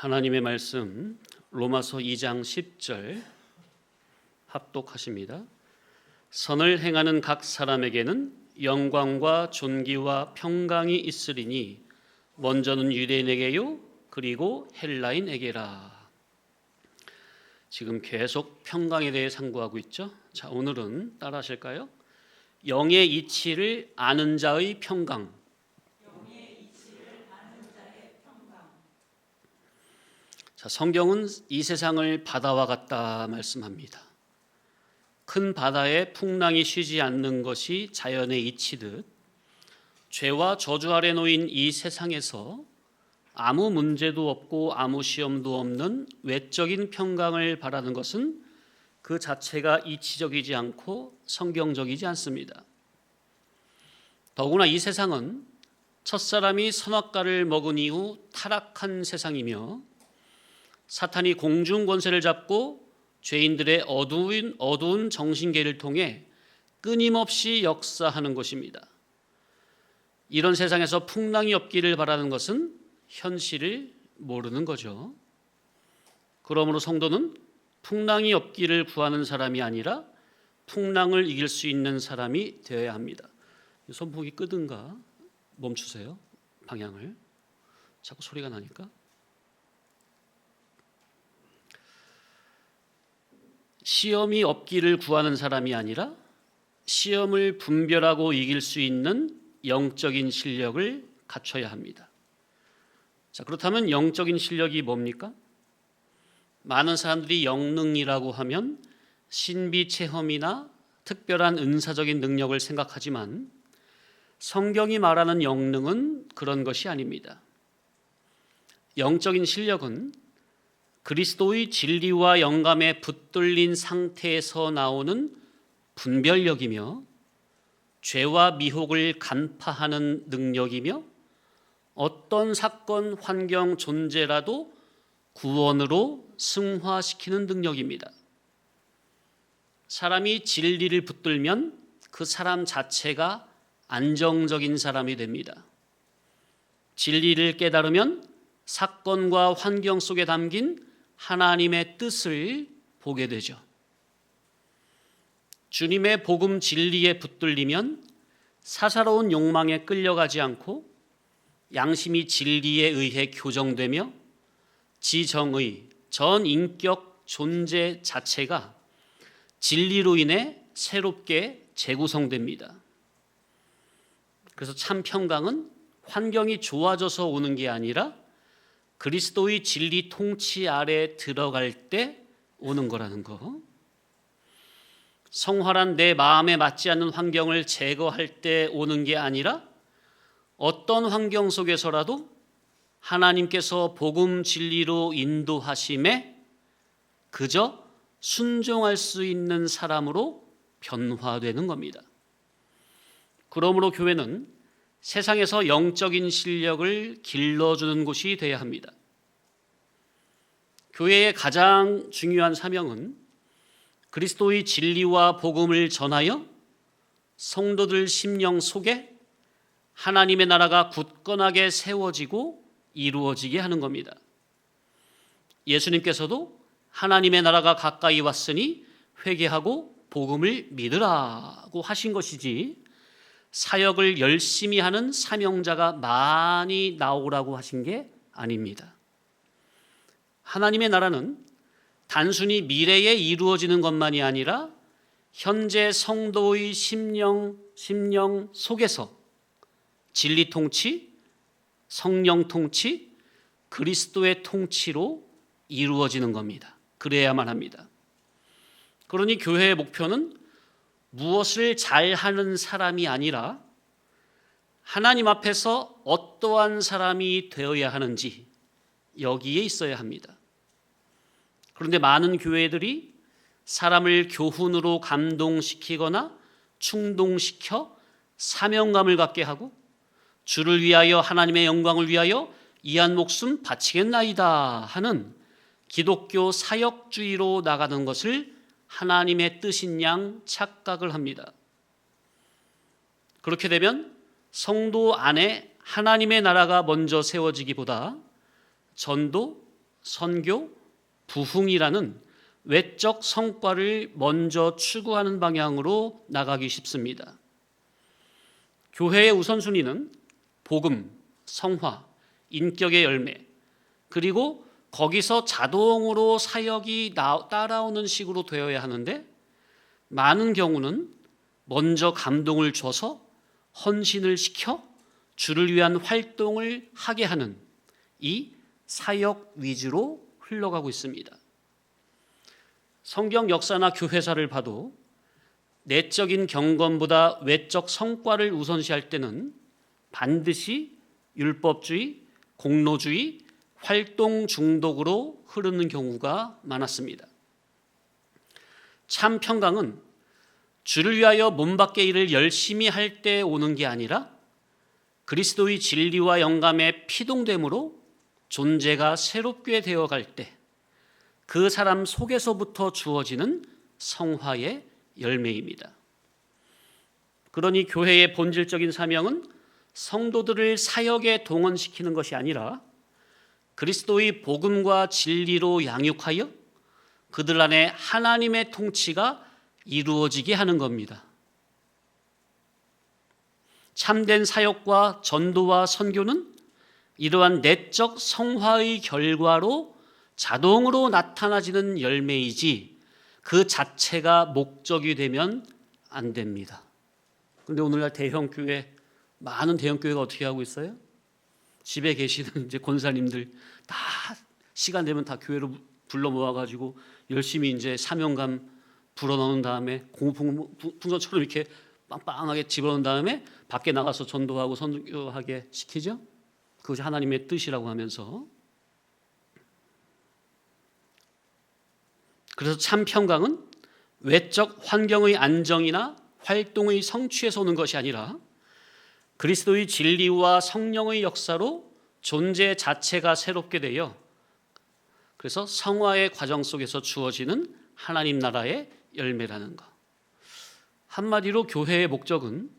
하나님의 말씀 로마서 2장 10절 합독하십니다. 선을 행하는 각 사람에게는 영광과 존귀와 평강이 있으리니 먼저는 유대인에게요 그리고 헬라인에게라. 지금 계속 평강에 대해 상고하고 있죠. 자, 오늘은 따라 하실까요? 영의 이치를 아는 자의 평강. 자, 성경은 이 세상을 바다와 같다 말씀합니다. 큰 바다에 풍랑이 쉬지 않는 것이 자연의 이치듯 죄와 저주 아래 놓인 이 세상에서 아무 문제도 없고 아무 시험도 없는 외적인 평강을 바라는 것은 그 자체가 이치적이지 않고 성경적이지 않습니다. 더구나 이 세상은 첫사람이 선악과를 먹은 이후 타락한 세상이며 사탄이 공중 권세를 잡고 죄인들의 어두운 정신계를 통해 끊임없이 역사하는 것입니다. 이런 세상에서 풍랑이 없기를 바라는 것은 현실을 모르는 거죠. 그러므로 성도는 풍랑이 없기를 구하는 사람이 아니라 풍랑을 이길 수 있는 사람이 되어야 합니다. 손목이 끄든가 멈추세요. 방향을. 자꾸 소리가 나니까. 시험이 없기를 구하는 사람이 아니라 시험을 분별하고 이길 수 있는 영적인 실력을 갖춰야 합니다. 자, 그렇다면 영적인 실력이 뭡니까? 많은 사람들이 영능이라고 하면 신비 체험이나 특별한 은사적인 능력을 생각하지만 성경이 말하는 영능은 그런 것이 아닙니다. 영적인 실력은 그리스도의 진리와 영감에 붙들린 상태에서 나오는 분별력이며 죄와 미혹을 간파하는 능력이며 어떤 사건, 환경, 존재라도 구원으로 승화시키는 능력입니다. 사람이 진리를 붙들면 그 사람 자체가 안정적인 사람이 됩니다. 진리를 깨달으면 사건과 환경 속에 담긴 하나님의 뜻을 보게 되죠. 주님의 복음 진리에 붙들리면 사사로운 욕망에 끌려가지 않고 양심이 진리에 의해 교정되며 지정의 전 인격 존재 자체가 진리로 인해 새롭게 재구성됩니다. 그래서 참 평강은 환경이 좋아져서 오는 게 아니라 그리스도의 진리 통치 아래 들어갈 때 오는 거라는 거. 성활한 내 마음에 맞지 않는 환경을 제거할 때 오는 게 아니라 어떤 환경 속에서라도 하나님께서 복음 진리로 인도하심에 그저 순종할 수 있는 사람으로 변화되는 겁니다. 그러므로 교회는 세상에서 영적인 실력을 길러주는 곳이 되어야 합니다. 교회의 가장 중요한 사명은 그리스도의 진리와 복음을 전하여 성도들 심령 속에 하나님의 나라가 굳건하게 세워지고 이루어지게 하는 겁니다. 예수님께서도 하나님의 나라가 가까이 왔으니 회개하고 복음을 믿으라고 하신 것이지 사역을 열심히 하는 사명자가 많이 나오라고 하신 게 아닙니다. 하나님의 나라는 단순히 미래에 이루어지는 것만이 아니라 현재 성도의 심령 속에서 진리 통치, 성령 통치, 그리스도의 통치로 이루어지는 겁니다. 그래야만 합니다. 그러니 교회의 목표는 무엇을 잘하는 사람이 아니라 하나님 앞에서 어떠한 사람이 되어야 하는지 여기에 있어야 합니다. 그런데 많은 교회들이 사람을 교훈으로 감동시키거나 충동시켜 사명감을 갖게 하고 주를 위하여 하나님의 영광을 위하여 이한 목숨 바치겠나이다 하는 기독교 사역주의로 나가는 것을 하나님의 뜻인 양 착각을 합니다. 그렇게 되면 성도 안에 하나님의 나라가 먼저 세워지기보다 전도, 선교, 부흥이라는 외적 성과를 먼저 추구하는 방향으로 나가기 쉽습니다. 교회의 우선순위는 복음, 성화, 인격의 열매, 그리고 거기서 자동으로 사역이 따라오는 식으로 되어야 하는데, 많은 경우는 먼저 감동을 줘서 헌신을 시켜 주를 위한 활동을 하게 하는 이 사역 위주로 흘러가고 있습니다. 성경 역사나 교회사를 봐도 내적인 경건보다 외적 성과를 우선시할 때는 반드시 율법주의, 공로주의, 활동 중독으로 흐르는 경우가 많았습니다. 참 평강은 주를 위하여 몸밖의 일을 열심히 할 때 오는 게 아니라 그리스도의 진리와 영감에 피동됨으로 존재가 새롭게 되어갈 때 그 사람 속에서부터 주어지는 성화의 열매입니다. 그러니 교회의 본질적인 사명은 성도들을 사역에 동원시키는 것이 아니라 그리스도의 복음과 진리로 양육하여 그들 안에 하나님의 통치가 이루어지게 하는 겁니다. 참된 사역과 전도와 선교는 이러한 내적 성화의 결과로 자동으로 나타나지는 열매이지 그 자체가 목적이 되면 안 됩니다. 그런데 오늘날 대형교회, 많은 대형교회가 어떻게 하고 있어요? 집에 계시는 이제 권사님들 다 시간 되면 다 교회로 불러 모아가지고 열심히 이제 사명감 불어넣은 다음에 풍선처럼 이렇게 빵빵하게 집어넣은 다음에 밖에 나가서 전도하고 선교하게 시키죠. 그것이 하나님의 뜻이라고 하면서. 그래서 참 평강은 외적 환경의 안정이나 활동의 성취에서 오는 것이 아니라 그리스도의 진리와 성령의 역사로 존재 자체가 새롭게 되어 그래서 성화의 과정 속에서 주어지는 하나님 나라의 열매라는 것. 한마디로 교회의 목적은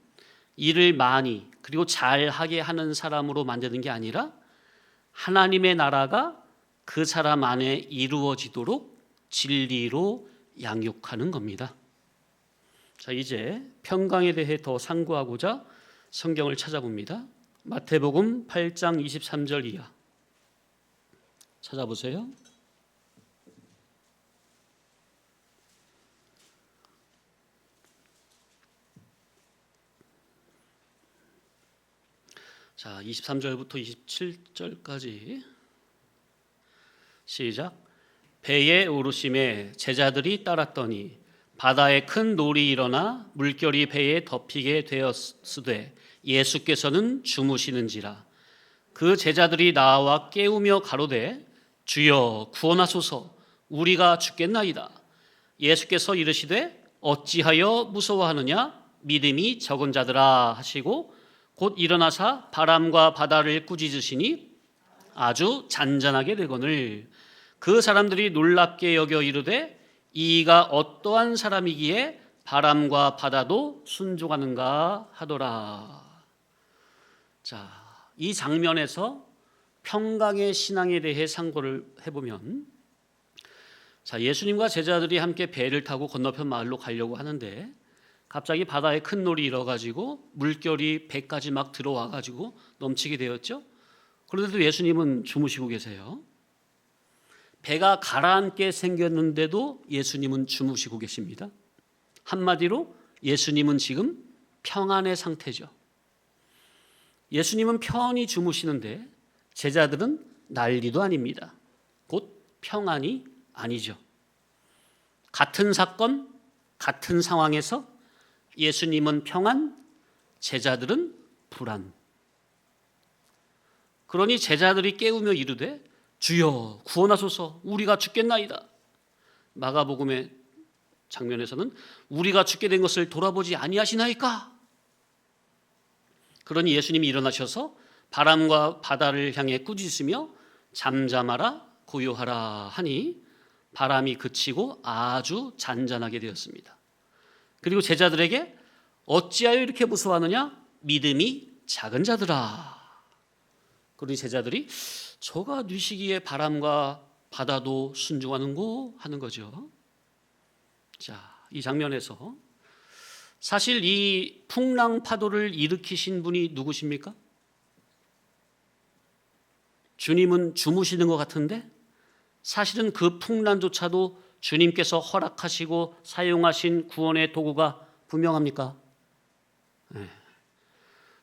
일을 많이 그리고 잘하게 하는 사람으로 만드는 게 아니라 하나님의 나라가 그 사람 안에 이루어지도록 진리로 양육하는 겁니다. 자, 이제 평강에 대해 더 상고하고자 성경을 찾아봅니다. 마태복음 8장 23절 이하 찾아보세요. 자, 23절부터 27절까지 시작. 배에 오르심에 제자들이 따랐더니 바다에 큰 놀이 일어나 물결이 배에 덮이게 되었으되 예수께서는 주무시는지라. 그 제자들이 나와 깨우며 가로되 주여 구원하소서, 우리가 죽겠나이다. 예수께서 이르시되 어찌하여 무서워하느냐, 믿음이 적은 자들아 하시고 곧 일어나사 바람과 바다를 꾸짖으시니 아주 잔잔하게 되거늘 그 사람들이 놀랍게 여겨 이르되 이가 어떠한 사람이기에 바람과 바다도 순종하는가 하더라. 자, 이 장면에서 평강의 신앙에 대해 상고를 해보면, 자, 예수님과 제자들이 함께 배를 타고 건너편 마을로 가려고 하는데 갑자기 바다에 큰 놀이 일어가지고 물결이 배까지 막 들어와가지고 넘치게 되었죠. 그런데도 예수님은 주무시고 계세요. 배가 가라앉게 생겼는데도 예수님은 주무시고 계십니다. 한마디로 예수님은 지금 평안의 상태죠. 예수님은 편히 주무시는데 제자들은 난리도 아닙니다. 곧 평안이 아니죠. 같은 사건, 같은 상황에서 예수님은 평안, 제자들은 불안. 그러니 제자들이 깨우며 이르되 주여 구원하소서, 우리가 죽겠나이다. 마가복음의 장면에서는 우리가 죽게 된 것을 돌아보지 아니하시나이까. 그러니 예수님이 일어나셔서 바람과 바다를 향해 꾸짖으시며 잠잠하라 고요하라 하니 바람이 그치고 아주 잔잔하게 되었습니다. 그리고 제자들에게 어찌하여 이렇게 무서워하느냐, 믿음이 작은 자들아. 그러니 제자들이 저가 뉘시기에 바람과 바다도 순종하는고 하는 거죠. 자, 이 장면에서 사실 이 풍랑 파도를 일으키신 분이 누구십니까? 주님은 주무시는 것 같은데 사실은 그 풍랑조차도 주님께서 허락하시고 사용하신 구원의 도구가 분명합니까? 네.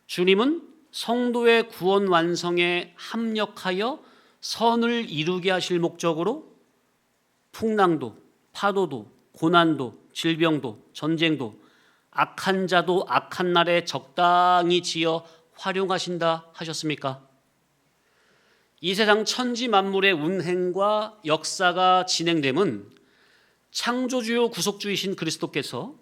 주님은 성도의 구원 완성에 합력하여 선을 이루게 하실 목적으로 풍랑도, 파도도, 고난도, 질병도, 전쟁도, 악한 자도 악한 날에 적당히 지어 활용하신다 하셨습니까? 이 세상 천지 만물의 운행과 역사가 진행됨은 창조주요 구속주이신 그리스도께서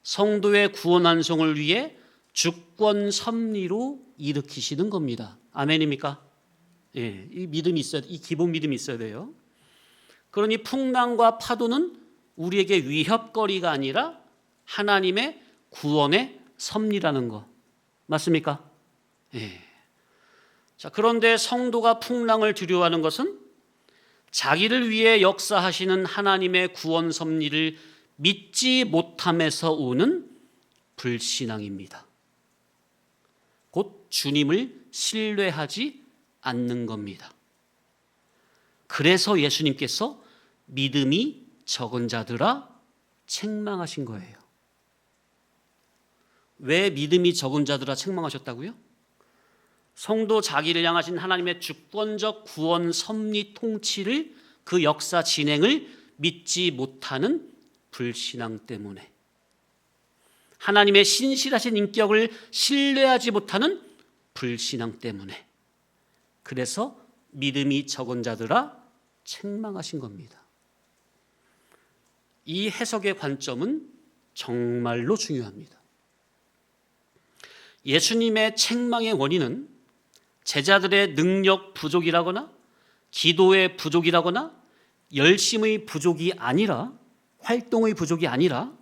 성도의 구원 완성을 위해 주권 섭리로 일으키시는 겁니다. 아멘입니까? 예, 이 믿음이 있어야, 이 기본 믿음이 있어야 돼요. 그러니 풍랑과 파도는 우리에게 위협거리가 아니라 하나님의 구원의 섭리라는 거 맞습니까? 예. 자, 그런데 성도가 풍랑을 두려워하는 것은 자기를 위해 역사하시는 하나님의 구원 섭리를 믿지 못함에서 오는 불신앙입니다. 곧 주님을 신뢰하지 않는 겁니다. 그래서 예수님께서 믿음이 적은 자들아 책망하신 거예요. 왜 믿음이 적은 자들아 책망하셨다고요? 성도 자기를 향하신 하나님의 주권적 구원 섭리 통치를, 그 역사 진행을 믿지 못하는 불신앙 때문에, 하나님의 신실하신 인격을 신뢰하지 못하는 불신앙 때문에, 그래서 믿음이 적은 자들아 책망하신 겁니다. 이 해석의 관점은 정말로 중요합니다. 예수님의 책망의 원인은 제자들의 능력 부족이라거나 기도의 부족이라거나 열심의 부족이 아니라, 활동의 부족이 아니라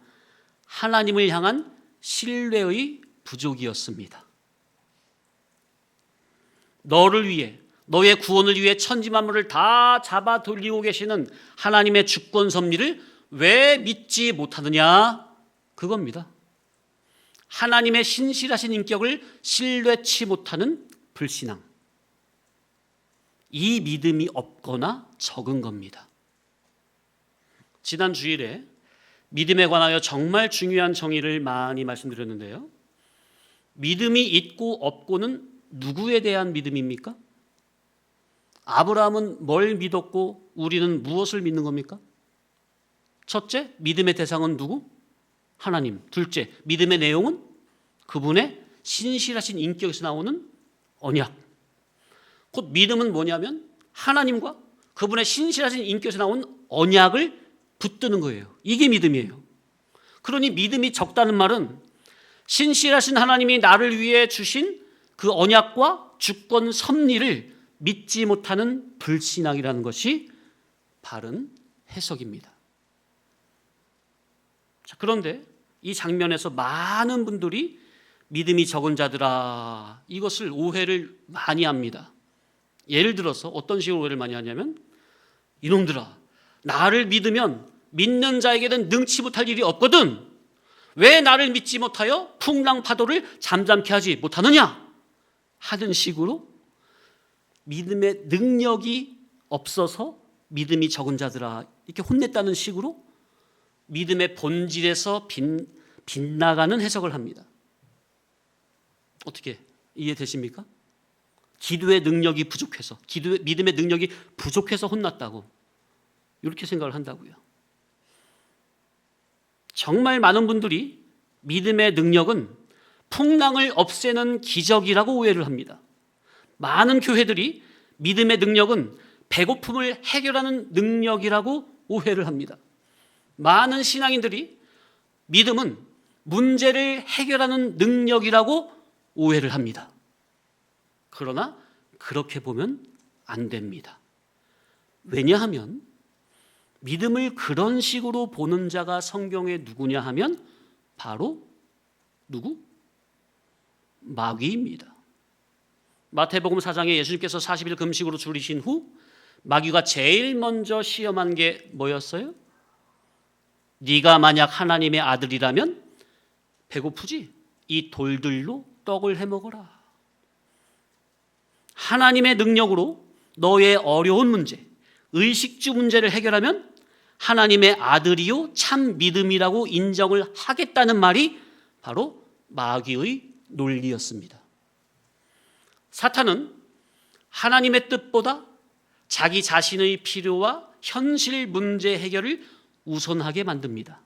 하나님을 향한 신뢰의 부족이었습니다. 너를 위해, 너의 구원을 위해 천지 만물을 다 잡아 돌리고 계시는 하나님의 주권 섭리를 왜 믿지 못하느냐? 그겁니다. 하나님의 신실하신 인격을 신뢰치 못하는 불신앙. 이 믿음이 없거나 적은 겁니다. 지난 주일에 믿음에 관하여 정말 중요한 정의를 많이 말씀드렸는데요. 믿음이 있고 없고는 누구에 대한 믿음입니까? 아브라함은 뭘 믿었고 우리는 무엇을 믿는 겁니까? 첫째, 믿음의 대상은 누구? 하나님. 둘째, 믿음의 내용은 그분의 신실하신 인격에서 나오는 언약. 곧 믿음은 뭐냐면 하나님과 그분의 신실하신 인격에서 나온 언약을 붙드는 거예요. 이게 믿음이에요. 그러니 믿음이 적다는 말은 신실하신 하나님이 나를 위해 주신 그 언약과 주권 섭리를 믿지 못하는 불신앙이라는 것이 바른 해석입니다. 자, 그런데 이 장면에서 많은 분들이 믿음이 적은 자들아, 이것을 오해를 많이 합니다. 예를 들어서 어떤 식으로 오해를 많이 하냐면, 이놈들아, 나를 믿으면 믿는 자에게는 능치 못할 일이 없거든. 왜 나를 믿지 못하여 풍랑 파도를 잠잠케 하지 못하느냐? 하는 식으로 믿음의 능력이 없어서 믿음이 적은 자들아 이렇게 혼냈다는 식으로 믿음의 본질에서 빗나가는 해석을 합니다. 어떻게 이해되십니까? 기도의 능력이 부족해서, 믿음의 능력이 부족해서 혼났다고 이렇게 생각을 한다고요. 정말 많은 분들이 믿음의 능력은 풍랑을 없애는 기적이라고 오해를 합니다. 많은 교회들이 믿음의 능력은 배고픔을 해결하는 능력이라고 오해를 합니다. 많은 신앙인들이 믿음은 문제를 해결하는 능력이라고 오해를 합니다. 그러나 그렇게 보면 안 됩니다. 왜냐하면 믿음을 그런 식으로 보는 자가 성경에 누구냐 하면 바로 누구? 마귀입니다. 마태복음 4장에 예수님께서 40일 금식으로 줄이신 후 마귀가 제일 먼저 시험한 게 뭐였어요? 네가 만약 하나님의 아들이라면 배고프지? 이 돌들로 떡을 해먹어라. 하나님의 능력으로 너의 어려운 문제, 의식주 문제를 해결하면 하나님의 아들이요 참 믿음이라고 인정을 하겠다는 말이 바로 마귀의 논리였습니다. 사탄은 하나님의 뜻보다 자기 자신의 필요와 현실 문제 해결을 우선하게 만듭니다.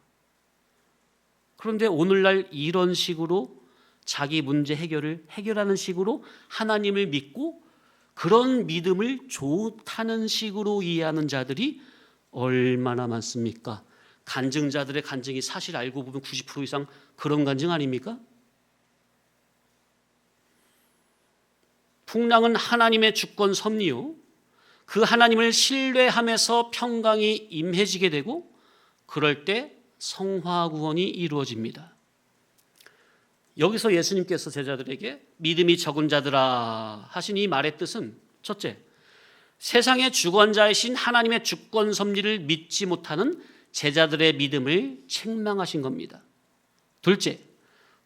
그런데 오늘날 이런 식으로 자기 문제 해결하는 식으로 하나님을 믿고 그런 믿음을 좋다는 식으로 이해하는 자들이 얼마나 많습니까? 간증자들의 간증이 사실 알고 보면 90% 이상 그런 간증 아닙니까? 풍랑은 하나님의 주권 섭리요, 그 하나님을 신뢰하면서 평강이 임해지게 되고 그럴 때 성화 구원이 이루어집니다. 여기서 예수님께서 제자들에게 믿음이 적은 자들아 하신 이 말의 뜻은, 첫째, 세상의 주권자이신 하나님의 주권 섭리를 믿지 못하는 제자들의 믿음을 책망하신 겁니다. 둘째,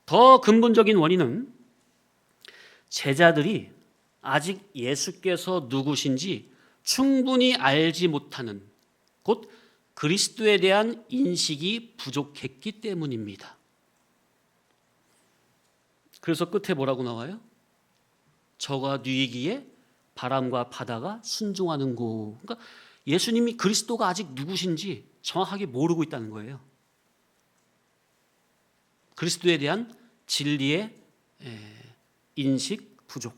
더 근본적인 원인은 제자들이 아직 예수께서 누구신지 충분히 알지 못하는, 곧 그리스도에 대한 인식이 부족했기 때문입니다. 그래서 끝에 뭐라고 나와요? 저가 누이기에 바람과 바다가 순종하는고. 그러니까 예수님이 그리스도가 아직 누구신지 정확하게 모르고 있다는 거예요. 그리스도에 대한 진리의 인식 부족.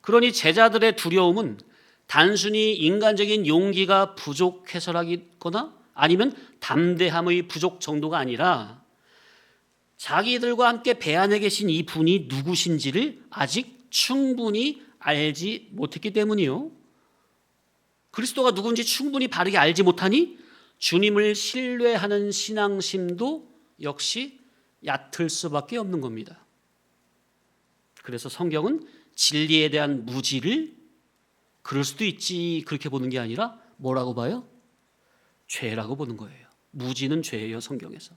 그러니 제자들의 두려움은 단순히 인간적인 용기가 부족해서라거나 아니면 담대함의 부족 정도가 아니라 자기들과 함께 배 안에 계신 이 분이 누구신지를 아직 충분히 알지 못했기 때문이요. 그리스도가 누군지 충분히 바르게 알지 못하니 주님을 신뢰하는 신앙심도 역시 얕을 수밖에 없는 겁니다. 그래서 성경은 진리에 대한 무지를 그럴 수도 있지 그렇게 보는 게 아니라 뭐라고 봐요? 죄라고 보는 거예요. 무지는 죄예요, 성경에서.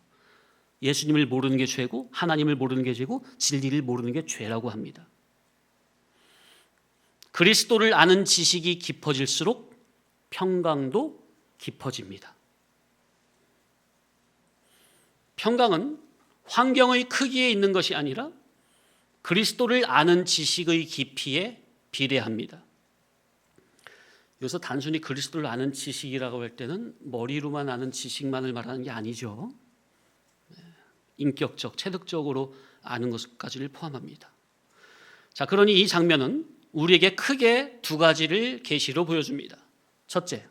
예수님을 모르는 게 죄고 하나님을 모르는 게 죄고 진리를 모르는 게 죄라고 합니다. 그리스도를 아는 지식이 깊어질수록 평강도 깊어집니다. 평강은 환경의 크기에 있는 것이 아니라 그리스도를 아는 지식의 깊이에 비례합니다. 여기서 단순히 그리스도를 아는 지식이라고 할 때는 머리로만 아는 지식만을 말하는 게 아니죠. 인격적, 체득적으로 아는 것까지를 포함합니다. 자, 그러니 이 장면은 우리에게 크게 두 가지를 계시로 보여줍니다. 첫째,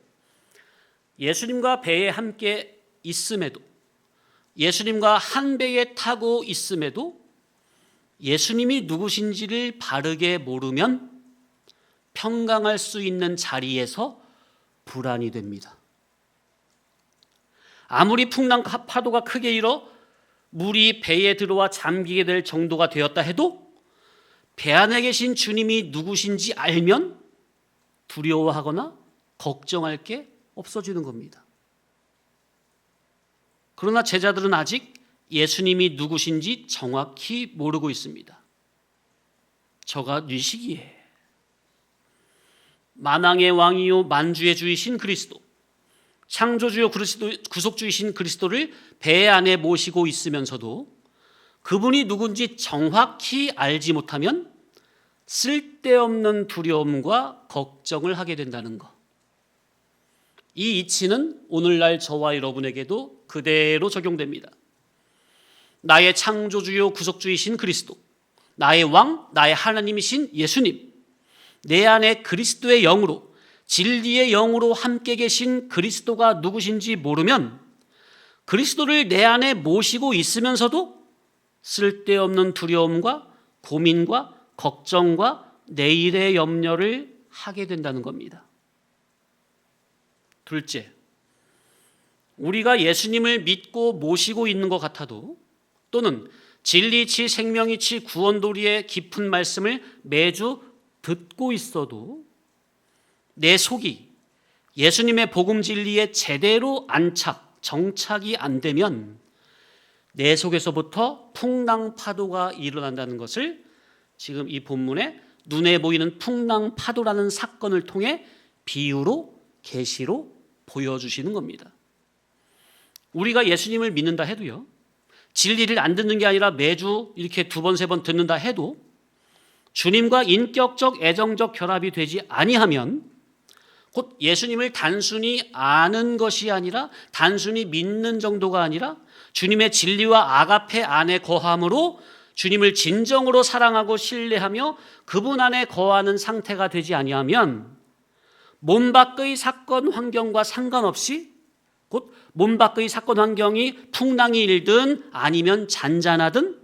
예수님과 배에 함께 있음에도, 예수님과 한 배에 타고 있음에도 예수님이 누구신지를 바르게 모르면 평강할 수 있는 자리에서 불안이 됩니다. 아무리 풍랑 파도가 크게 일어 물이 배에 들어와 잠기게 될 정도가 되었다 해도 배 안에 계신 주님이 누구신지 알면 두려워하거나 걱정할 게 없어지는 겁니다. 그러나 제자들은 아직 예수님이 누구신지 정확히 모르고 있습니다. 저가 뉘시기에 만왕의 왕이요 만주의 주이신 그리스도, 창조주요 그리스도, 구속주이신 그리스도를 배 안에 모시고 있으면서도 그분이 누군지 정확히 알지 못하면 쓸데없는 두려움과 걱정을 하게 된다는 것. 이 이치는 오늘날 저와 여러분에게도 그대로 적용됩니다. 나의 창조주요 구속주이신 그리스도, 나의 왕, 나의 하나님이신 예수님, 내 안에 그리스도의 영으로, 진리의 영으로 함께 계신 그리스도가 누구신지 모르면 그리스도를 내 안에 모시고 있으면서도 쓸데없는 두려움과 고민과 걱정과 내일의 염려를 하게 된다는 겁니다. 둘째, 우리가 예수님을 믿고 모시고 있는 것 같아도, 또는 진리이치 생명이치 구원도리의 깊은 말씀을 매주 듣고 있어도 내 속이 예수님의 복음 진리에 제대로 정착이 안 되면 내 속에서부터 풍랑 파도가 일어난다는 것을 지금 이 본문에 눈에 보이는 풍랑 파도라는 사건을 통해 비유로 계시로 보여주시는 겁니다. 우리가 예수님을 믿는다 해도요, 진리를 안 듣는 게 아니라 매주 이렇게 2번, 3번 듣는다 해도 주님과 인격적, 애정적 결합이 되지 아니하면 곧 예수님을 단순히 아는 것이 아니라 단순히 믿는 정도가 아니라 주님의 진리와 아가페 안에 거함으로 주님을 진정으로 사랑하고 신뢰하며 그분 안에 거하는 상태가 되지 아니하면 몸 밖의 사건 환경과 상관없이 곧 몸 밖의 사건 환경이 풍랑이 일든 아니면 잔잔하든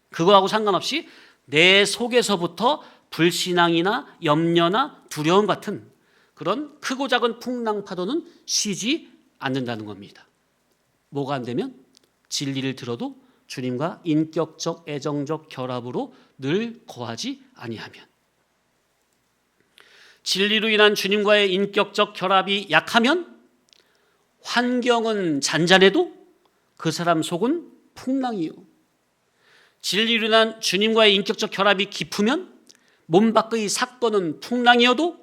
그거하고 상관없이 내 속에서부터 불신앙이나 염려나 두려움 같은 그런 크고 작은 풍랑 파도는 쉬지 않는다는 겁니다. 뭐가 안 되면? 진리를 들어도 주님과 인격적 애정적 결합으로 늘 거하지 아니하면. 진리로 인한 주님과의 인격적 결합이 약하면 환경은 잔잔해도 그 사람 속은 풍랑이요. 진리로 인한 주님과의 인격적 결합이 깊으면 몸 밖의 사건은 풍랑이어도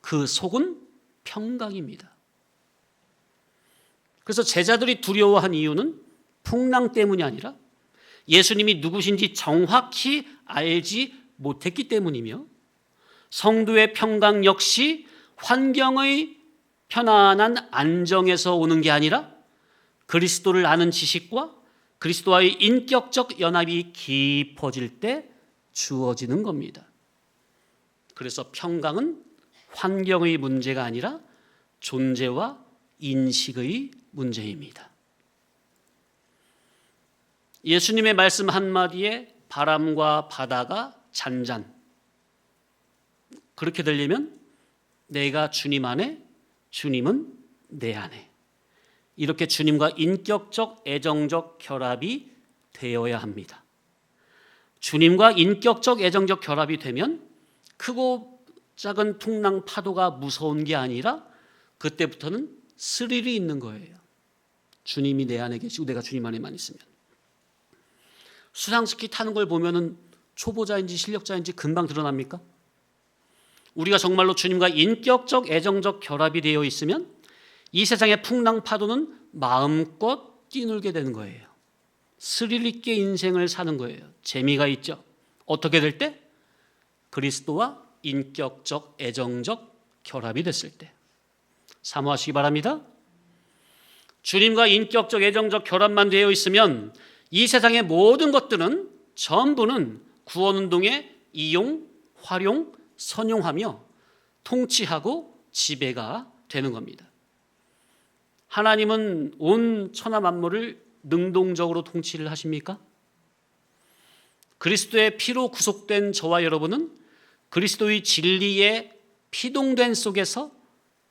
그 속은 평강입니다. 그래서 제자들이 두려워한 이유는 풍랑 때문이 아니라 예수님이 누구신지 정확히 알지 못했기 때문이며 성도의 평강 역시 환경의 편안한 안정에서 오는 게 아니라 그리스도를 아는 지식과 그리스도와의 인격적 연합이 깊어질 때 주어지는 겁니다. 그래서 평강은 환경의 문제가 아니라 존재와 인식의 문제입니다. 예수님의 말씀 한마디에 바람과 바다가 잔잔. 그렇게 되려면 내가 주님 안에, 주님은 내 안에. 이렇게 주님과 인격적, 애정적 결합이 되어야 합니다. 주님과 인격적, 애정적 결합이 되면 크고 작은 풍랑 파도가 무서운 게 아니라 그때부터는 스릴이 있는 거예요. 주님이 내 안에 계시고 내가 주님 안에만 있으면. 수상스키 타는 걸 보면은 초보자인지 실력자인지 금방 드러납니까? 우리가 정말로 주님과 인격적, 애정적 결합이 되어 있으면 이 세상의 풍랑 파도는 마음껏 뛰놀게 되는 거예요. 스릴 있게 인생을 사는 거예요. 재미가 있죠. 어떻게 될 때? 그리스도와 인격적, 애정적 결합이 됐을 때. 사모하시기 바랍니다. 주님과 인격적, 애정적 결합만 되어 있으면 이 세상의 모든 것들은 전부는 구원운동에 이용, 활용, 선용하며 통치하고 지배가 되는 겁니다. 하나님은 온 천하 만물을 능동적으로 통치를 하십니까? 그리스도의 피로 구속된 저와 여러분은 그리스도의 진리에 피동된 속에서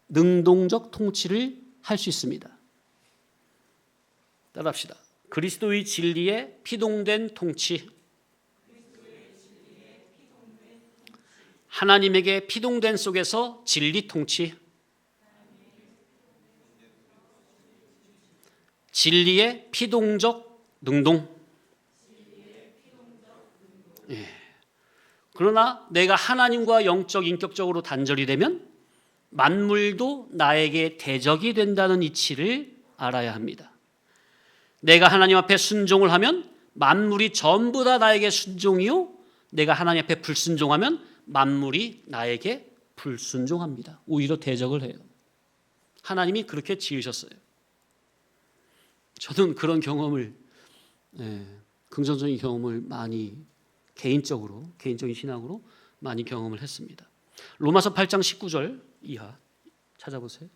능동적 통치를 할 수 있습니다. 따라합시다. 그리스도의 진리에 피동된 통치. 하나님에게 피동된 속에서 진리 통치. 진리의 피동적 능동. 예. 그러나 내가 하나님과 영적, 인격적으로 단절이 되면 만물도 나에게 대적이 된다는 이치를 알아야 합니다. 내가 하나님 앞에 순종을 하면 만물이 전부 다 나에게 순종이요, 내가 하나님 앞에 불순종하면 만물이 나에게 불순종합니다. 오히려 대적을 해요. 하나님이 그렇게 지으셨어요. 저는 그런 경험을, 긍정적인 경험을 많이 개인적인 신앙으로 많이 경험을 했습니다. 로마서 8장 19절 이하 찾아보세요.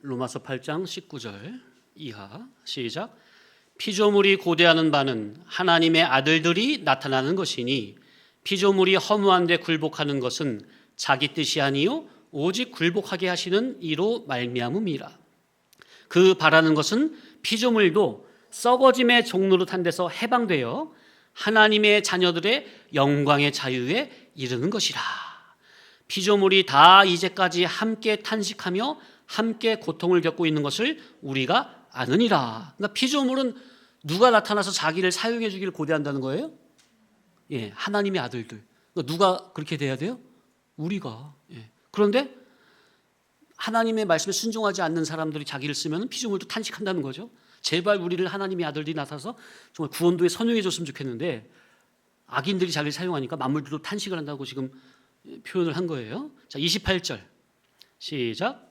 로마서 8장 19절 이하 시작. 피조물이 고대하는 바는 하나님의 아들들이 나타나는 것이니 피조물이 허무한 데 굴복하는 것은 자기 뜻이 아니요 오직 굴복하게 하시는 이로 말미암음이라. 그 바라는 것은 피조물도 썩어짐의 종로로 탄 데서 해방되어 하나님의 자녀들의 영광의 자유에 이르는 것이라. 피조물이 다 이제까지 함께 탄식하며 함께 고통을 겪고 있는 것을 우리가 아느니라. 그러니까 피조물은 누가 나타나서 자기를 사용해 주기를 고대한다는 거예요? 예, 하나님의 아들들. 그러니까 누가 그렇게 돼야 돼요? 우리가. 예. 그런데 하나님의 말씀에 순종하지 않는 사람들이 자기를 쓰면 피조물도 탄식한다는 거죠. 제발 우리를 하나님의 아들들이 나타나서 정말 구원도에 선용해 줬으면 좋겠는데 악인들이 자기를 사용하니까 만물들도 탄식을 한다고 지금 표현을 한 거예요. 자, 28절 시작.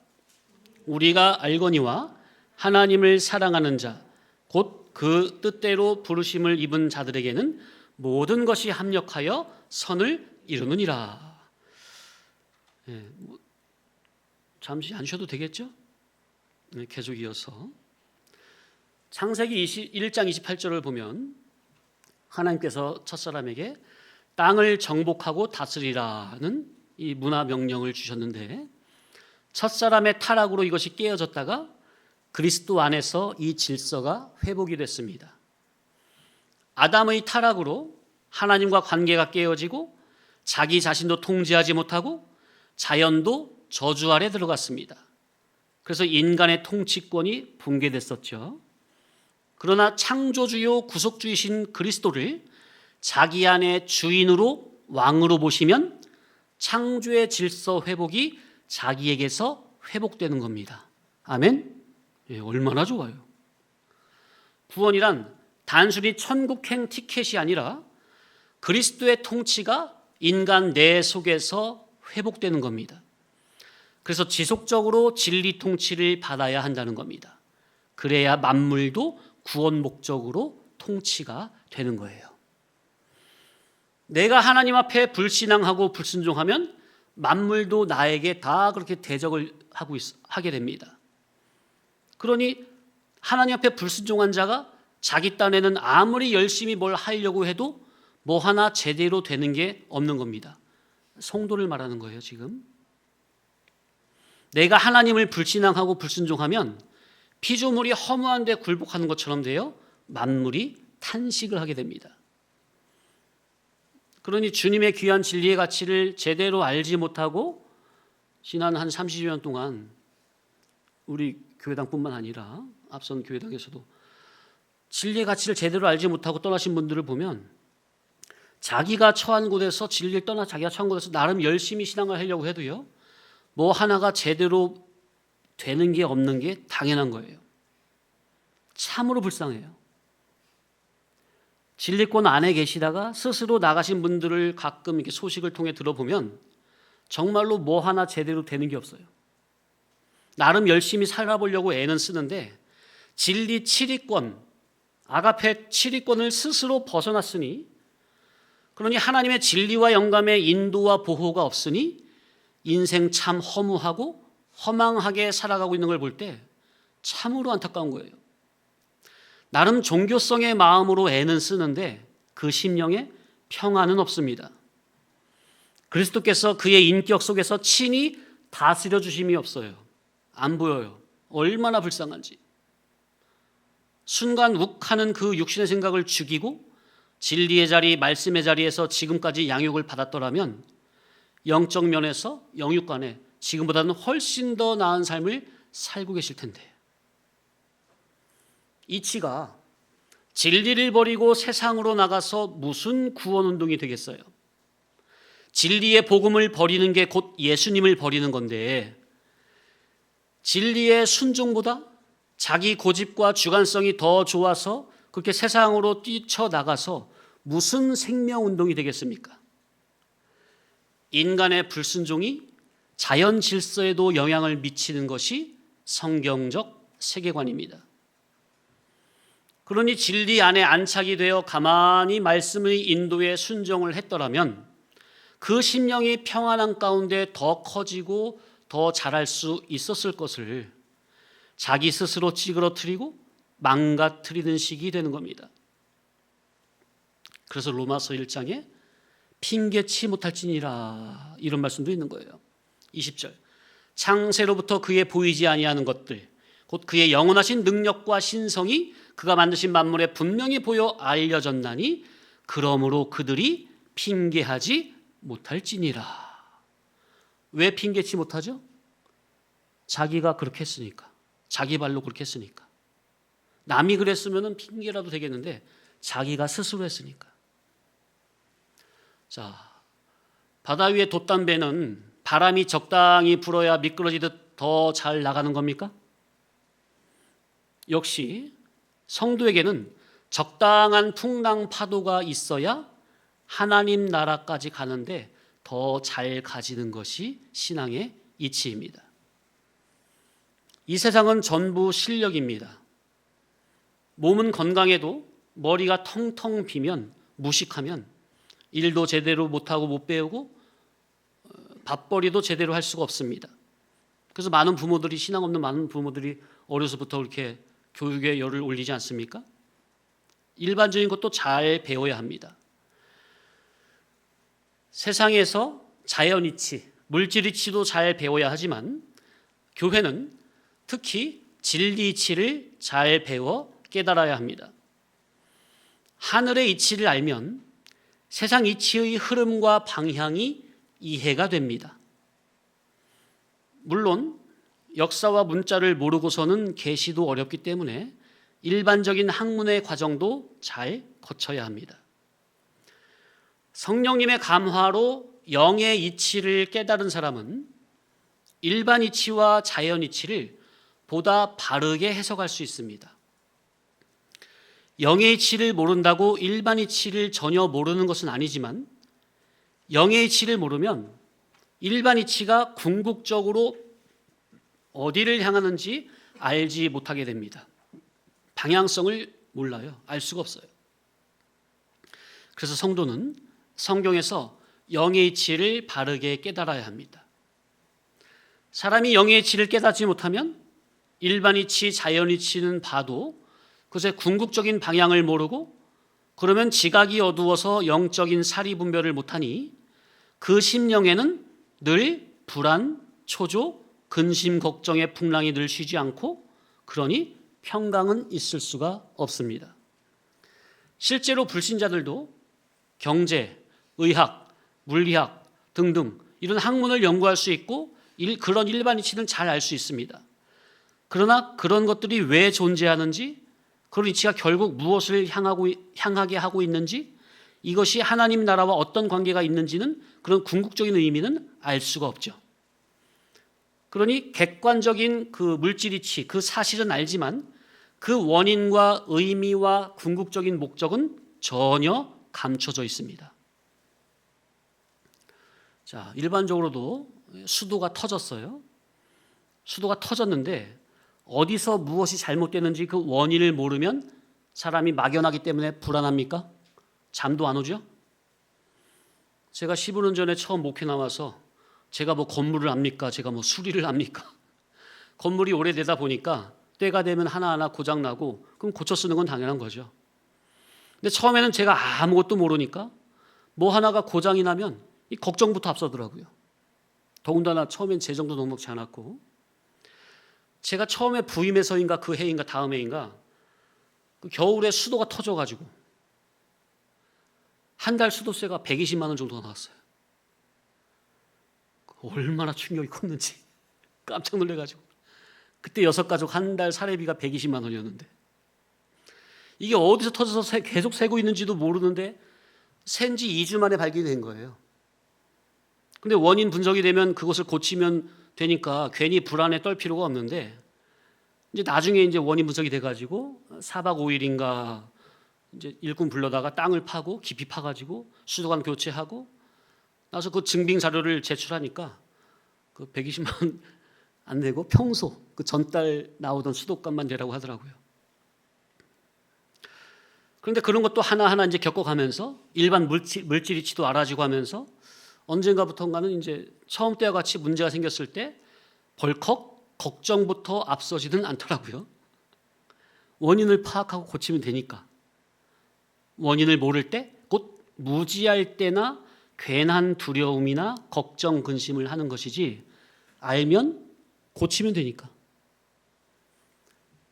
우리가 알거니와 하나님을 사랑하는 자 곧 그 뜻대로 부르심을 입은 자들에게는 모든 것이 합력하여 선을 이루느니라. 예, 잠시 안 쉬어도 되겠죠? 네, 계속 이어서 창세기 1장 28절을 보면 하나님께서 첫사람에게 땅을 정복하고 다스리라는 이 문화 명령을 주셨는데 첫사람의 타락으로 이것이 깨어졌다가 그리스도 안에서 이 질서가 회복이 됐습니다. 아담의 타락으로 하나님과 관계가 깨어지고 자기 자신도 통제하지 못하고 자연도 저주 아래 들어갔습니다. 그래서 인간의 통치권이 붕괴됐었죠. 그러나 창조주요 구속주이신 그리스도를 자기 안에 주인으로 왕으로 보시면 창조의 질서 회복이 자기에게서 회복되는 겁니다. 아멘? 예, 얼마나 좋아요. 구원이란 단순히 천국행 티켓이 아니라 그리스도의 통치가 인간 내 속에서 회복되는 겁니다. 그래서 지속적으로 진리 통치를 받아야 한다는 겁니다. 그래야 만물도 구원 목적으로 통치가 되는 거예요. 내가 하나님 앞에 불신앙하고 불순종하면 만물도 나에게 다 그렇게 대적을 하게 됩니다. 그러니 하나님 앞에 불순종한 자가 자기 딴에는 아무리 열심히 뭘 하려고 해도 뭐 하나 제대로 되는 게 없는 겁니다. 성도를 말하는 거예요, 지금. 내가 하나님을 불신앙하고 불순종하면 피조물이 허무한 데 굴복하는 것처럼 되어 만물이 탄식을 하게 됩니다. 그러니 주님의 귀한 진리의 가치를 제대로 알지 못하고 지난 한 30여 년 동안 우리 교회당뿐만 아니라 앞선 교회당에서도 진리의 가치를 제대로 알지 못하고 떠나신 분들을 보면 자기가 처한 곳에서 진리를 떠나 자기가 처한 곳에서 나름 열심히 신앙을 하려고 해도요, 뭐 하나가 제대로 되는 게 없는 게 당연한 거예요. 참으로 불쌍해요. 진리권 안에 계시다가 스스로 나가신 분들을 가끔 이렇게 소식을 통해 들어보면 정말로 뭐 하나 제대로 되는 게 없어요. 나름 열심히 살아보려고 애는 쓰는데 진리 7위권, 아가페 7위권을 스스로 벗어났으니, 그러니 하나님의 진리와 영감의 인도와 보호가 없으니 인생 참 허무하고 허망하게 살아가고 있는 걸 볼 때 참으로 안타까운 거예요. 나름 종교성의 마음으로 애는 쓰는데 그 심령에 평안은 없습니다. 그리스도께서 그의 인격 속에서 친히 다스려 주심이 없어요. 안 보여요. 얼마나 불쌍한지. 순간 욱하는 그 육신의 생각을 죽이고 진리의 자리, 말씀의 자리에서 지금까지 양육을 받았더라면 영적 면에서 영육간에 지금보다는 훨씬 더 나은 삶을 살고 계실 텐데, 이치가 진리를 버리고 세상으로 나가서 무슨 구원운동이 되겠어요? 진리의 복음을 버리는 게 곧 예수님을 버리는 건데, 진리의 순종보다 자기 고집과 주관성이 더 좋아서 그렇게 세상으로 뛰쳐나가서 무슨 생명운동이 되겠습니까? 인간의 불순종이 자연 질서에도 영향을 미치는 것이 성경적 세계관입니다. 그러니 진리 안에 안착이 되어 가만히 말씀의 인도에 순종을 했더라면 그 심령이 평안한 가운데 더 커지고 더 자랄 수 있었을 것을 자기 스스로 찌그러뜨리고 망가뜨리는 식이 되는 겁니다. 그래서 로마서 1장에 핑계치 못할지니라 이런 말씀도 있는 거예요. 20절 창세로부터 그의 보이지 아니하는 것들 곧 그의 영원하신 능력과 신성이 그가 만드신 만물에 분명히 보여 알려졌나니 그러므로 그들이 핑계하지 못할지니라. 왜 핑계치 못하죠? 자기가 그렇게 했으니까. 자기 발로 그렇게 했으니까. 남이 그랬으면 핑계라도 되겠는데 자기가 스스로 했으니까. 자, 바다 위에 돛담배는 바람이 적당히 불어야 미끄러지듯 더 잘 나가는 겁니까? 역시 성도에게는 적당한 풍랑 파도가 있어야 하나님 나라까지 가는데 더 잘 가지는 것이 신앙의 이치입니다. 이 세상은 전부 실력입니다. 몸은 건강해도 머리가 텅텅 비면, 무식하면 일도 제대로 못하고 못 배우고 밥벌이도 제대로 할 수가 없습니다. 그래서 많은 부모들이, 신앙 없는 많은 부모들이 어려서부터 그렇게 교육에 열을 올리지 않습니까? 일반적인 것도 잘 배워야 합니다. 세상에서 자연이치, 물질이치도 잘 배워야 하지만 교회는 특히 진리이치를 잘 배워 깨달아야 합니다. 하늘의 이치를 알면 세상 이치의 흐름과 방향이 이해가 됩니다. 물론 역사와 문자를 모르고서는 계시도 어렵기 때문에 일반적인 학문의 과정도 잘 거쳐야 합니다. 성령님의 감화로 영의 이치를 깨달은 사람은 일반 이치와 자연 이치를 보다 바르게 해석할 수 있습니다. 영의 이치를 모른다고 일반 이치를 전혀 모르는 것은 아니지만 영의 이치를 모르면 일반 이치가 궁극적으로 어디를 향하는지 알지 못하게 됩니다. 방향성을 몰라요. 알 수가 없어요. 그래서 성도는 성경에서 영의 이치를 바르게 깨달아야 합니다. 사람이 영의 이치를 깨닫지 못하면 일반 이치, 자연 이치는 봐도 그것의 궁극적인 방향을 모르고 그러면 지각이 어두워서 영적인 사리분별을 못하니 그 심령에는 늘 불안, 초조, 근심, 걱정의 풍랑이 늘 쉬지 않고 그러니 평강은 있을 수가 없습니다. 실제로 불신자들도 경제, 의학, 물리학 등등 이런 학문을 연구할 수 있고 그런 일반 이치는 잘 알 수 있습니다. 그러나 그런 것들이 왜 존재하는지, 그런 이치가 결국 무엇을 향하게 하고 있는지, 이것이 하나님 나라와 어떤 관계가 있는지는 그런 궁극적인 의미는 알 수가 없죠. 그러니 객관적인 그 물질 이치, 그 사실은 알지만 그 원인과 의미와 궁극적인 목적은 전혀 감춰져 있습니다. 자, 일반적으로도 수도가 터졌어요. 수도가 터졌는데 어디서 무엇이 잘못되는지 그 원인을 모르면 사람이 막연하기 때문에 불안합니까? 잠도 안 오죠? 제가 15년 전에 처음 목회 나와서 제가 뭐 건물을 압니까? 제가 뭐 수리를 압니까? 건물이 오래되다 보니까 때가 되면 하나하나 고장나고 그럼 고쳐 쓰는 건 당연한 거죠. 근데 처음에는 제가 아무것도 모르니까 뭐 하나가 고장이 나면 이 걱정부터 앞서더라고요. 더군다나 처음엔 재정도 넉넉지 않았고 제가 처음에 부임해서인가 그 해인가 다음 해인가 그 겨울에 수도가 터져가지고 한 달 수도세가 120만 원 정도가 나왔어요. 얼마나 충격이 컸는지 깜짝 놀래가지고 그때 6가족 한 달 사례비가 120만 원이었는데 이게 어디서 터져서 계속 새고 있는지도 모르는데 샌 지 2주 만에 발견된 거예요. 근데 원인 분석이 되면 그것을 고치면 되니까 괜히 불안에 떨 필요가 없는데 이제 나중에 이제 원인 분석이 돼가지고 4박 5일인가 이제 일꾼 불러다가 땅을 파고 깊이 파가지고 수도관 교체하고 나서 그 증빙 자료를 제출하니까 그 120만 원 안 내고 평소 그 전달 나오던 수도값만 내라고 하더라고요. 그런데 그런 것도 하나하나 이제 겪어가면서 일반 물질 이치도 알아지고 하면서 언젠가부터인가는 이제 처음 때와 같이 문제가 생겼을 때 벌컥 걱정부터 앞서지는 않더라고요. 원인을 파악하고 고치면 되니까. 원인을 모를 때 곧 무지할 때나 괜한 두려움이나 걱정, 근심을 하는 것이지 알면 고치면 되니까.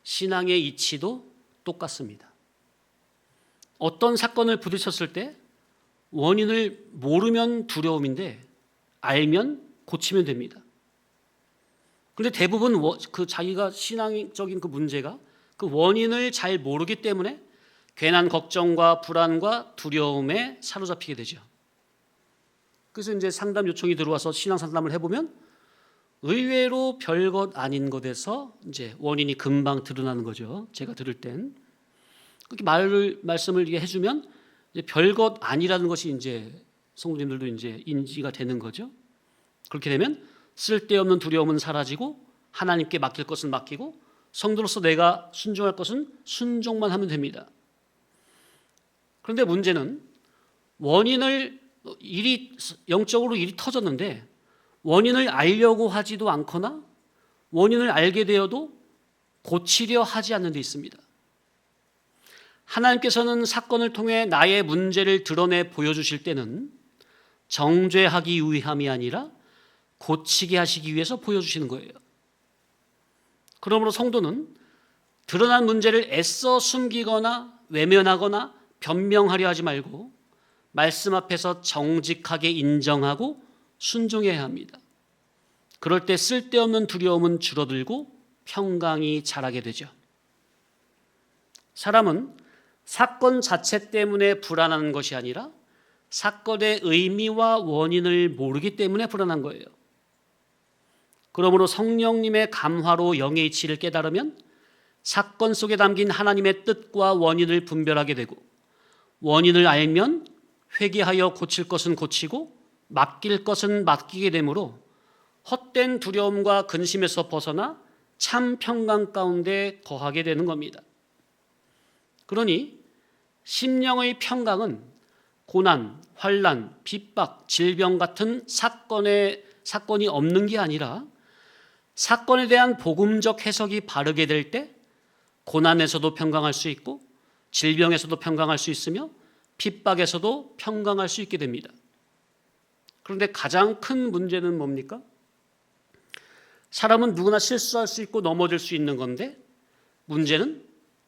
신앙의 이치도 똑같습니다. 어떤 사건을 부딪혔을 때 원인을 모르면 두려움인데 알면 고치면 됩니다. 그런데 대부분 자기가 신앙적인 그 문제가 그 원인을 잘 모르기 때문에 괜한 걱정과 불안과 두려움에 사로잡히게 되죠. 그래서 이제 상담 요청이 들어와서 신앙 상담을 해보면 의외로 별것 아닌 것에서 이제 원인이 금방 드러나는 거죠. 제가 들을 땐 그렇게 말씀을 해주면 이제 별것 아니라는 것이 이제 성도님들도 이제 인지가 되는 거죠. 그렇게 되면 쓸데없는 두려움은 사라지고 하나님께 맡길 것은 맡기고 성도로서 내가 순종할 것은 순종만 하면 됩니다. 그런데 문제는 영적으로 일이 터졌는데 원인을 알려고 하지도 않거나 원인을 알게 되어도 고치려 하지 않는 데 있습니다. 하나님께서는 사건을 통해 나의 문제를 드러내 보여주실 때는 정죄하기 위함이 아니라 고치게 하시기 위해서 보여주시는 거예요. 그러므로 성도는 드러난 문제를 애써 숨기거나 외면하거나 변명하려 하지 말고 말씀 앞에서 정직하게 인정하고 순종해야 합니다. 그럴 때 쓸데없는 두려움은 줄어들고 평강이 자라게 되죠. 사람은 사건 자체 때문에 불안한 것이 아니라 사건의 의미와 원인을 모르기 때문에 불안한 거예요. 그러므로 성령님의 감화로 영의 이치를 깨달으면 사건 속에 담긴 하나님의 뜻과 원인을 분별하게 되고 원인을 알면 회개하여 고칠 것은 고치고 맡길 것은 맡기게 되므로 헛된 두려움과 근심에서 벗어나 참 평강 가운데 거하게 되는 겁니다. 그러니 심령의 평강은 고난, 환난, 핍박, 질병 같은 사건이 없는 게 아니라 사건에 대한 복음적 해석이 바르게 될 때 고난에서도 평강할 수 있고 질병에서도 평강할 수 있으며 핍박에서도 평강할 수 있게 됩니다. 그런데 가장 큰 문제는 뭡니까? 사람은 누구나 실수할 수 있고 넘어질 수 있는 건데 문제는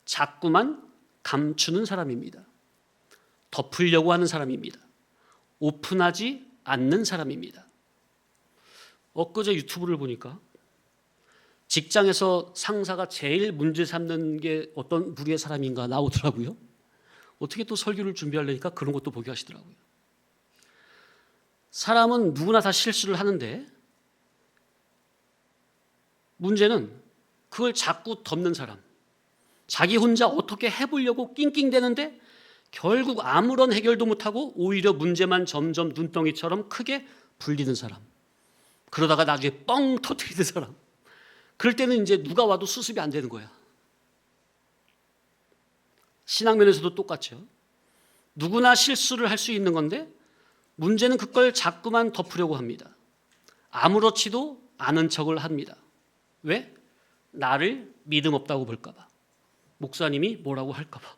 자꾸만 감추는 사람입니다. 덮으려고 하는 사람입니다. 오픈하지 않는 사람입니다. 엊그제 유튜브를 보니까 직장에서 상사가 제일 문제 삼는 게 어떤 부류의 사람인가 나오더라고요. 어떻게 또 설교를 준비하려니까 그런 것도 보게 하시더라고요. 사람은 누구나 다 실수를 하는데 문제는 그걸 자꾸 덮는 사람, 자기 혼자 어떻게 해보려고 낑낑대는데 결국 아무런 해결도 못하고 오히려 문제만 점점 눈덩이처럼 크게 불리는 사람, 그러다가 나중에 뻥 터뜨리는 사람, 그럴 때는 이제 누가 와도 수습이 안 되는 거야. 신앙면에서도 똑같죠. 누구나 실수를 할 수 있는 건데 문제는 그걸 자꾸만 덮으려고 합니다. 아무렇지도 않은 척을 합니다. 왜? 나를 믿음 없다고 볼까 봐. 목사님이 뭐라고 할까 봐.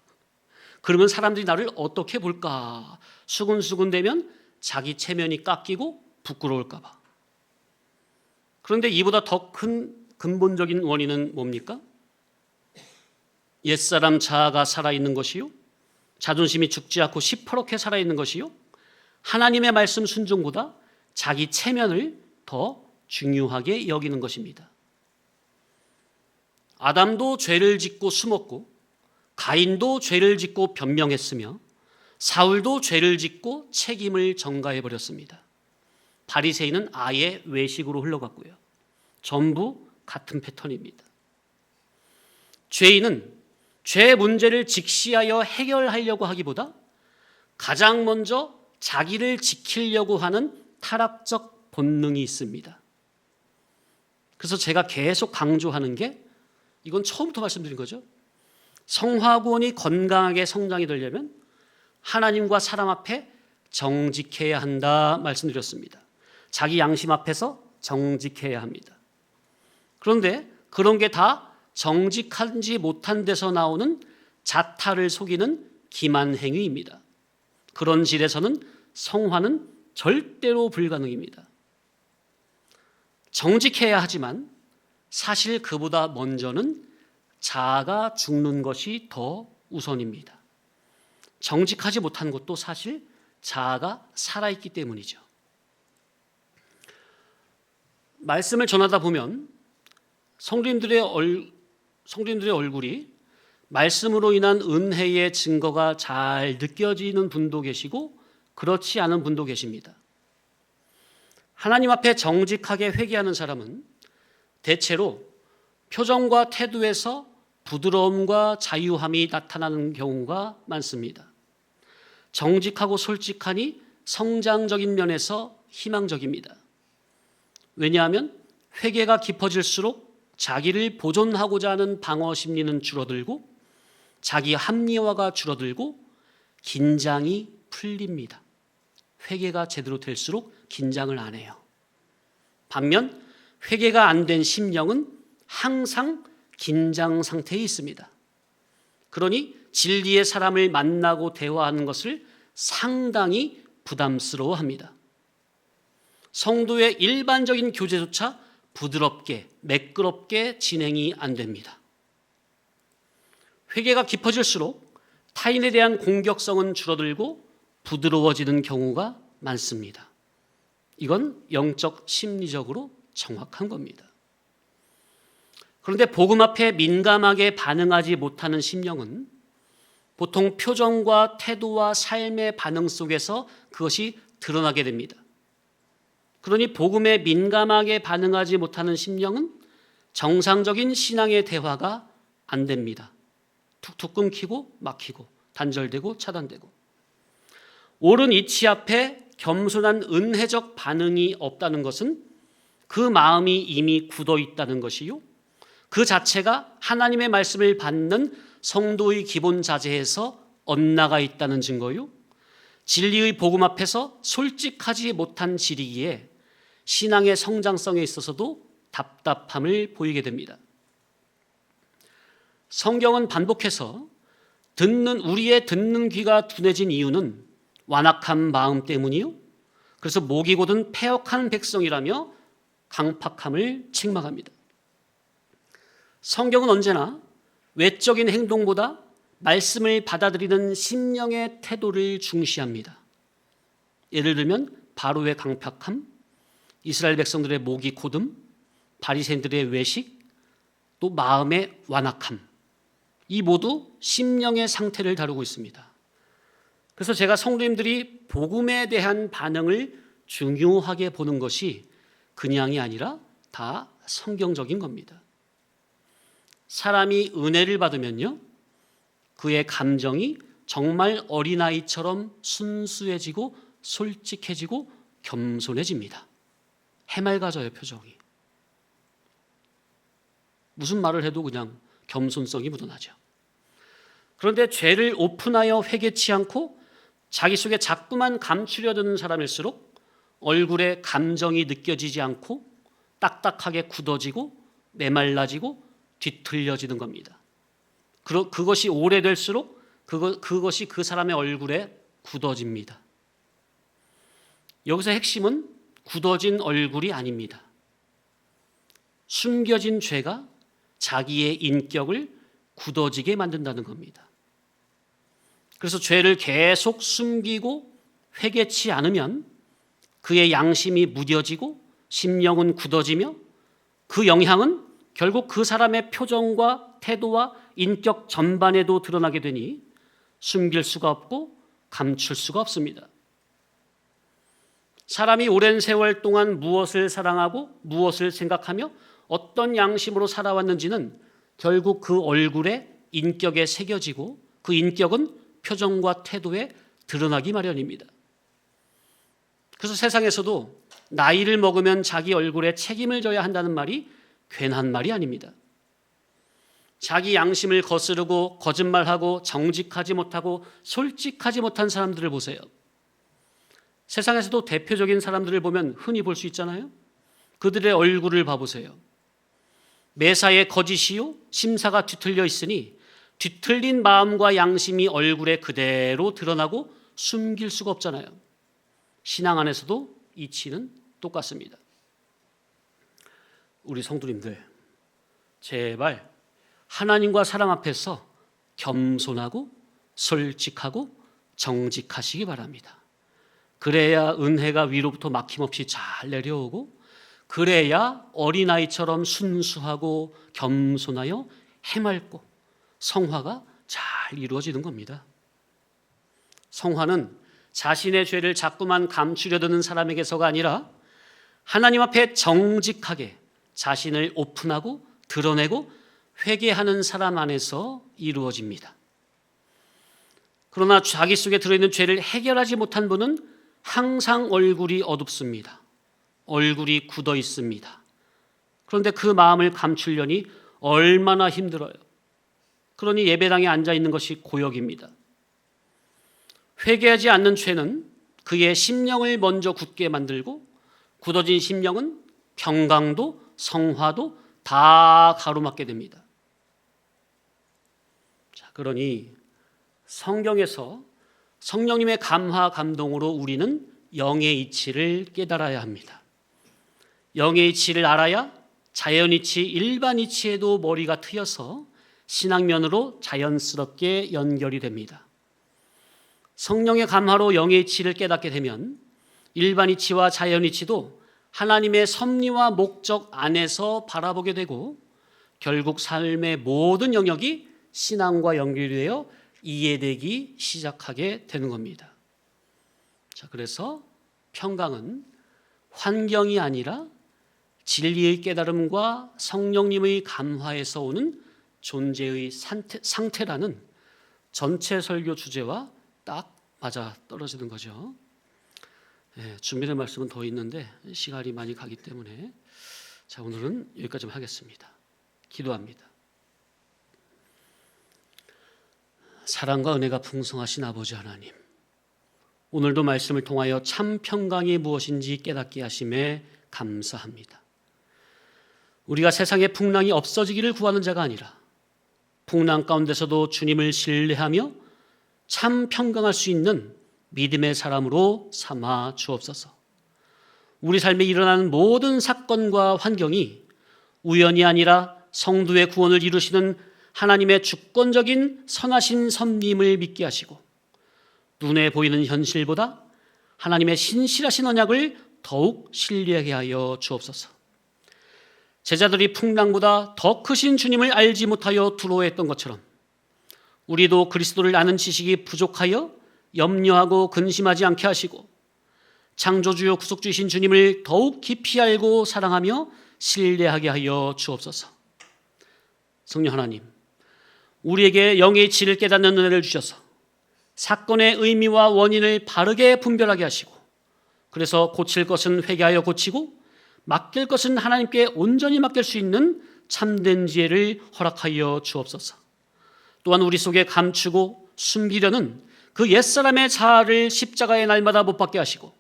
그러면 사람들이 나를 어떻게 볼까? 수군수군대면 자기 체면이 깎이고 부끄러울까 봐. 그런데 이보다 더 큰 근본적인 원인은 뭡니까? 옛사람 자아가 살아있는 것이요, 자존심이 죽지 않고 시퍼렇게 살아있는 것이요, 하나님의 말씀 순종보다 자기 체면을 더 중요하게 여기는 것입니다. 아담도 죄를 짓고 숨었고 가인도 죄를 짓고 변명했으며 사울도 죄를 짓고 책임을 전가해버렸습니다. 바리새인은 아예 외식으로 흘러갔고요. 전부 같은 패턴입니다. 죄인은 죄 문제를 직시하여 해결하려고 하기보다 가장 먼저 자기를 지키려고 하는 타락적 본능이 있습니다. 그래서 제가 계속 강조하는 게, 이건 처음부터 말씀드린 거죠. 성화구원이 건강하게 성장이 되려면 하나님과 사람 앞에 정직해야 한다 말씀드렸습니다. 자기 양심 앞에서 정직해야 합니다. 그런데 그런 게 다 정직하지 못한 데서 나오는 자타를 속이는 기만 행위입니다. 그런 질에서는 성화는 절대로 불가능입니다. 정직해야 하지만 사실 그보다 먼저는 자아가 죽는 것이 더 우선입니다. 정직하지 못한 것도 사실 자아가 살아있기 때문이죠. 말씀을 전하다 보면 성도님들의 얼굴이 말씀으로 인한 은혜의 증거가 잘 느껴지는 분도 계시고 그렇지 않은 분도 계십니다. 하나님 앞에 정직하게 회개하는 사람은 대체로 표정과 태도에서 부드러움과 자유함이 나타나는 경우가 많습니다. 정직하고 솔직하니 성장적인 면에서 희망적입니다. 왜냐하면 회개가 깊어질수록 자기를 보존하고자 하는 방어 심리는 줄어들고 자기 합리화가 줄어들고 긴장이 풀립니다. 회개가 제대로 될수록 긴장을 안 해요. 반면 회개가 안 된 심령은 항상 긴장 상태에 있습니다. 그러니 진리의 사람을 만나고 대화하는 것을 상당히 부담스러워합니다. 성도의 일반적인 교제조차 부드럽게 매끄럽게 진행이 안 됩니다. 회개가 깊어질수록 타인에 대한 공격성은 줄어들고 부드러워지는 경우가 많습니다. 이건 영적 심리적으로 정확한 겁니다. 그런데 복음 앞에 민감하게 반응하지 못하는 심령은 보통 표정과 태도와 삶의 반응 속에서 그것이 드러나게 됩니다. 그러니 복음에 민감하게 반응하지 못하는 심령은 정상적인 신앙의 대화가 안 됩니다. 툭툭 끊기고 막히고 단절되고 차단되고 옳은 이치 앞에 겸손한 은혜적 반응이 없다는 것은 그 마음이 이미 굳어 있다는 것이요, 그 자체가 하나님의 말씀을 받는 성도의 기본 자세에서 엇나가 있다는 증거요, 진리의 복음 앞에서 솔직하지 못한 질이기에 신앙의 성장성에 있어서도 답답함을 보이게 됩니다. 성경은 반복해서 우리의 듣는 귀가 둔해진 이유는 완악한 마음 때문이요, 그래서 목이 곧은 패역한 백성이라며 강팍함을 책망합니다. 성경은 언제나 외적인 행동보다 말씀을 받아들이는 심령의 태도를 중시합니다. 예를 들면 바로의 강팍함, 이스라엘 백성들의 목이 곧음, 바리새인들의 외식, 또 마음의 완악함, 이 모두 심령의 상태를 다루고 있습니다. 그래서 제가 성도님들이 복음에 대한 반응을 중요하게 보는 것이 그냥이 아니라 다 성경적인 겁니다. 사람이 은혜를 받으면요, 그의 감정이 정말 어린아이처럼 순수해지고 솔직해지고 겸손해집니다. 해맑아져요, 표정이. 무슨 말을 해도 그냥 겸손성이 묻어나죠. 그런데 죄를 오픈하여 회개치 않고 자기 속에 자꾸만 감추려 드는 사람일수록 얼굴에 감정이 느껴지지 않고 딱딱하게 굳어지고 메말라지고 뒤틀려지는 겁니다. 그것이 오래될수록 그것이 그 사람의 얼굴에 굳어집니다. 여기서 핵심은 굳어진 얼굴이 아닙니다. 숨겨진 죄가 자기의 인격을 굳어지게 만든다는 겁니다. 그래서 죄를 계속 숨기고 회개치 않으면 그의 양심이 무뎌지고 심령은 굳어지며 그 영향은 결국 그 사람의 표정과 태도와 인격 전반에도 드러나게 되니 숨길 수가 없고 감출 수가 없습니다. 사람이 오랜 세월 동안 무엇을 사랑하고 무엇을 생각하며 어떤 양심으로 살아왔는지는 결국 그 얼굴에 인격에 새겨지고 그 인격은 표정과 태도에 드러나기 마련입니다. 그래서 세상에서도 나이를 먹으면 자기 얼굴에 책임을 져야 한다는 말이 괜한 말이 아닙니다. 자기 양심을 거스르고 거짓말하고 정직하지 못하고 솔직하지 못한 사람들을 보세요. 세상에서도 대표적인 사람들을 보면 흔히 볼 수 있잖아요. 그들의 얼굴을 봐보세요. 매사에 거짓이요 심사가 뒤틀려 있으니 뒤틀린 마음과 양심이 얼굴에 그대로 드러나고 숨길 수가 없잖아요. 신앙 안에서도 이치는 똑같습니다. 우리 성도님들, 제발 하나님과 사람 앞에서 겸손하고 솔직하고 정직하시기 바랍니다. 그래야 은혜가 위로부터 막힘없이 잘 내려오고, 그래야 어린아이처럼 순수하고 겸손하여 해맑고 성화가 잘 이루어지는 겁니다. 성화는 자신의 죄를 자꾸만 감추려 드는 사람에게서가 아니라 하나님 앞에 정직하게 자신을 오픈하고 드러내고 회개하는 사람 안에서 이루어집니다. 그러나 자기 속에 들어있는 죄를 해결하지 못한 분은 항상 얼굴이 어둡습니다. 얼굴이 굳어 있습니다. 그런데 그 마음을 감추려니 얼마나 힘들어요. 그러니 예배당에 앉아 있는 것이 고역입니다. 회개하지 않는 죄는 그의 심령을 먼저 굳게 만들고, 굳어진 심령은 평강도 성화도 다 가로막게 됩니다. 자, 그러니 성경에서 성령님의 감화 감동으로 우리는 영의 이치를 깨달아야 합니다. 영의 이치를 알아야 자연 이치, 일반 이치에도 머리가 트여서 신앙면으로 자연스럽게 연결이 됩니다. 성령의 감화로 영의 이치를 깨닫게 되면 일반 이치와 자연 이치도 하나님의 섭리와 목적 안에서 바라보게 되고, 결국 삶의 모든 영역이 신앙과 연결되어 이해되기 시작하게 되는 겁니다. 자, 그래서 평강은 환경이 아니라 진리의 깨달음과 성령님의 감화에서 오는 존재의 상태라는 전체 설교 주제와 딱 맞아 떨어지는 거죠. 네, 준비된 말씀은 더 있는데 시간이 많이 가기 때문에 자, 오늘은 여기까지 하겠습니다. 기도합니다. 사랑과 은혜가 풍성하신 아버지 하나님, 오늘도 말씀을 통하여 참 평강이 무엇인지 깨닫게 하심에 감사합니다. 우리가 세상에 풍랑이 없어지기를 구하는 자가 아니라 풍랑 가운데서도 주님을 신뢰하며 참 평강할 수 있는 믿음의 사람으로 삼아 주옵소서. 우리 삶에 일어나는 모든 사건과 환경이 우연이 아니라 성도의 구원을 이루시는 하나님의 주권적인 선하신 섭림을 믿게 하시고, 눈에 보이는 현실보다 하나님의 신실하신 언약을 더욱 신뢰하게 하여 주옵소서. 제자들이 풍랑보다 더 크신 주님을 알지 못하여 두려워했던 것처럼 우리도 그리스도를 아는 지식이 부족하여 염려하고 근심하지 않게 하시고, 창조주요 구속주이신 주님을 더욱 깊이 알고 사랑하며 신뢰하게 하여 주옵소서. 성령 하나님, 우리에게 영의 이치를 깨닫는 은혜를 주셔서 사건의 의미와 원인을 바르게 분별하게 하시고, 그래서 고칠 것은 회개하여 고치고 맡길 것은 하나님께 온전히 맡길 수 있는 참된 지혜를 허락하여 주옵소서. 또한 우리 속에 감추고 숨기려는 그 옛사람의 자아를 십자가의 날마다 못 박게 하시고,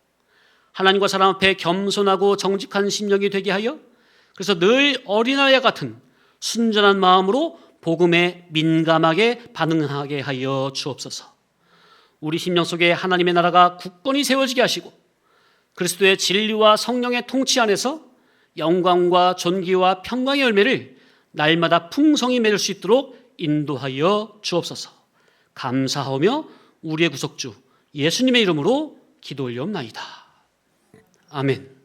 하나님과 사람 앞에 겸손하고 정직한 심령이 되게 하여, 그래서 늘 어린아이와 같은 순전한 마음으로 복음에 민감하게 반응하게 하여 주옵소서. 우리 심령 속에 하나님의 나라가 굳건히 세워지게 하시고, 그리스도의 진리와 성령의 통치 안에서 영광과 존귀와 평강의 열매를 날마다 풍성히 맺을 수 있도록 인도하여 주옵소서. 감사하며 우리의 구속주 예수님의 이름으로 기도 올려옵나이다. 아멘.